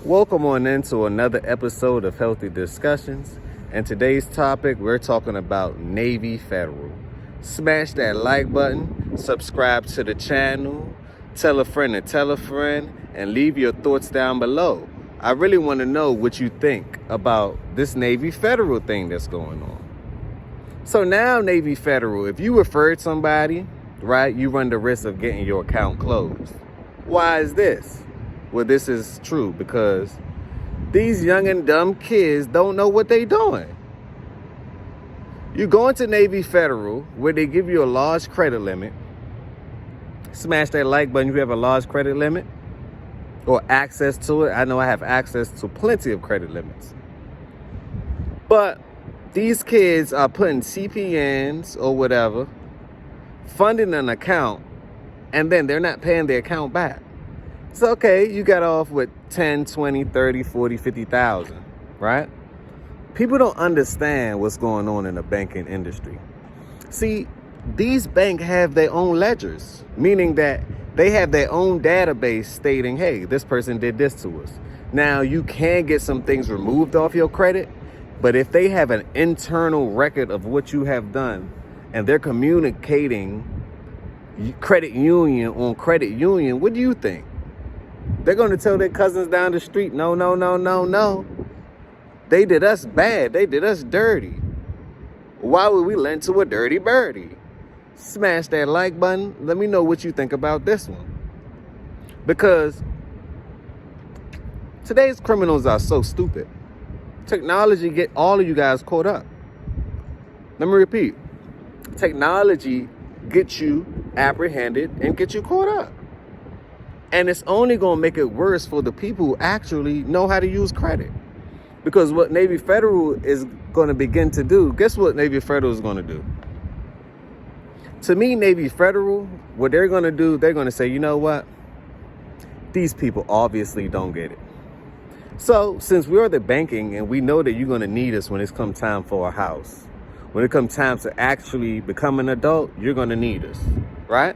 Welcome on into another episode of Healthy Discussions. And today's topic, we're talking about Navy Federal. Smash that like button, subscribe to the channel, tell a friend to tell a friend, and leave your thoughts down below. I really want to know what you think about this Navy Federal thing that's going on. So now Navy Federal, if you referred somebody, right, you run the risk of getting your account closed. Why is this? Well, this is true because these young and dumb kids don't know what they're doing. You go into Navy Federal where they give you a large credit limit. Smash that like button if you have a large credit limit or access to it. I know I have access to plenty of credit limits. But these kids are putting CPNs or whatever, funding an account, and then they're not paying the account back. So, okay, you got off with 10, 20, 30, 40, 50,000, right? People don't understand what's going on in the banking industry. See, these banks have their own ledgers, meaning that they have their own database stating, hey, this person did this to us. Now, you can get some things removed off your credit, but if they have an internal record of what you have done and they're communicating credit union on credit union, what do you think? They're going to tell their cousins down the street, no. They did us bad. They did us dirty. Why would we lend to a dirty birdie? Smash that like button. Let me know what you think about this one. Because today's criminals are so stupid. Technology get all of you guys caught up. Let me repeat. Technology gets you apprehended and get you caught up. And it's only going to make it worse for the people who actually know how to use credit. Because what Navy Federal is going to begin to do, guess what Navy Federal is going to do? To me, Navy Federal, what they're going to do, they're going to say, you know what? These people obviously don't get it. So since we're the banking and we know that you're going to need us when it's come time for a house, when it comes time to actually become an adult, you're going to need us, right?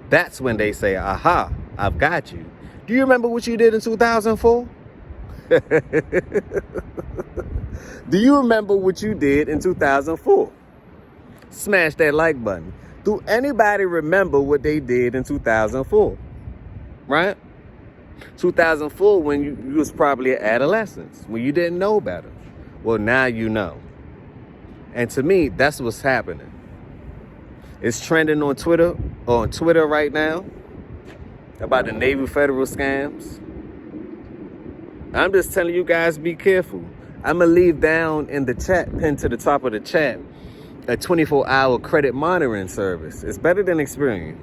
That's when they say, aha, I've got you. Do you remember what you did in 2004? Do you remember what you did in 2004? Smash that like button. Do anybody remember what they did in 2004? Right? 2004, when you was probably an adolescent, when you didn't know better. Well, now you know. And to me, that's what's happening. It's trending on Twitter right now about the Navy Federal scams. I'm just telling you guys, be careful. I'm going to leave down in the chat, pinned to the top of the chat, a 24-hour credit monitoring service. It's better than Experian.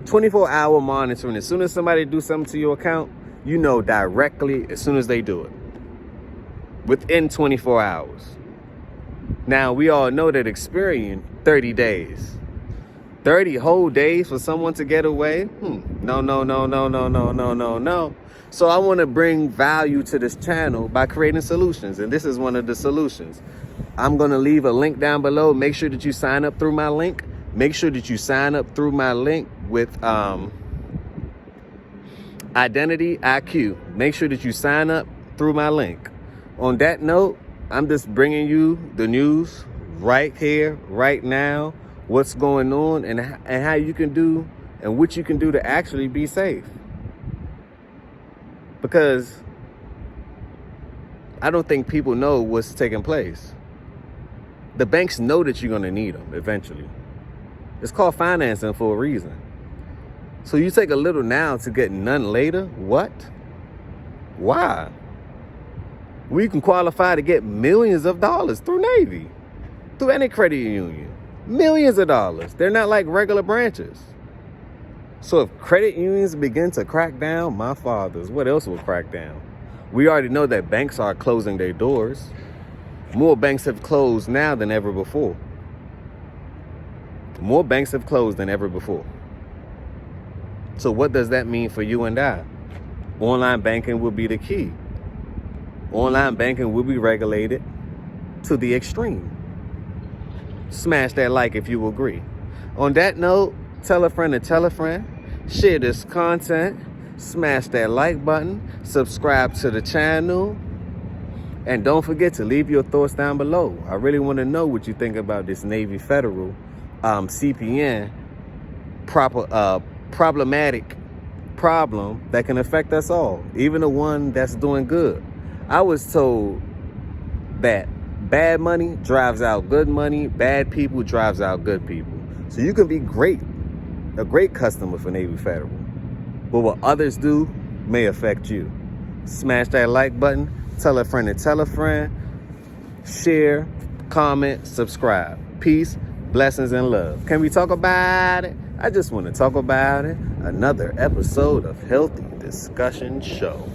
24-hour monitoring. As soon as somebody do something to your account, you know directly as soon as they do it. Within 24 hours. Now, we all know that Experian, 30 days. 30 whole days for someone to get away? No. So I want to bring value to this channel by creating solutions. And this is one of the solutions. I'm going to leave a link down below. Make sure that you sign up through my link. Make sure that you sign up through my link with Identity IQ. Make sure that you sign up through my link. On that note, I'm just bringing you the news right here, right now. What's going on and how you can do and what you can do to actually be safe. Because I don't think people know what's taking place. The banks know that you're going to need them eventually. It's called financing for a reason. So you take a little now to get none later? What? Why? We can qualify to get millions of dollars through Navy, through any credit union. Millions of dollars. They're not like regular branches. So if credit unions begin to crack down, my fathers, what else will crack down? We already know that banks are closing their doors. More banks have closed now than ever before. More banks have closed than ever before. So what does that mean for you and I? Online banking will be the key. Online banking will be regulated to the extreme. Smash that like if you agree. On that note, tell a friend to tell a friend. Share this content. smash that like button, subscribe to the channel, and don't forget to leave your thoughts down below. I really want to know what you think about this Navy Federal CPN problematic problem that can affect us all, even the one that's doing good. I was told that bad money drives out good money, bad people drives out good people. So you can be a great customer for Navy Federal, but what others do may affect you. Smash that like button, tell a friend to tell a friend, share, comment, subscribe. Peace, blessings, and love. Can we talk about it? I just want to talk about it. Another episode of Healthy Discussion Show.